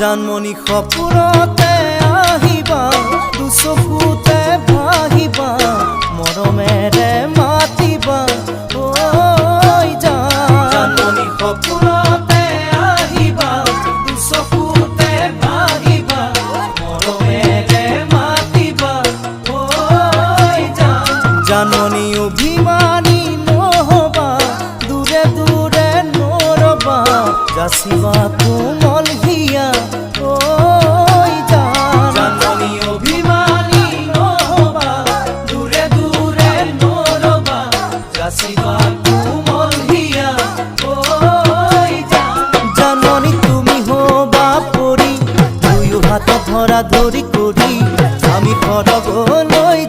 জানমণি সপোনতে আহিবা দুচকুতে ভাহিবা মৰমেৰে মাতিবা ঐ জানমণি সপোনতে আহিবা দুচকুতে ভাহিবা মৰমেৰে মাতিবা ঐ জানমণি অভিমানী নহবা দূৰে দূৰে নৰবা যাচিবা কোমল হিয়া ঐ জানমণি অভিমানী নহবা দূৰে দূৰে নৰবা যাচিবা কোমল হিয়া ঐ জানমণি তুমি হবা পৰি দুয়ো হাত ধৰা ধৰি কৰি আমি সৰগলৈ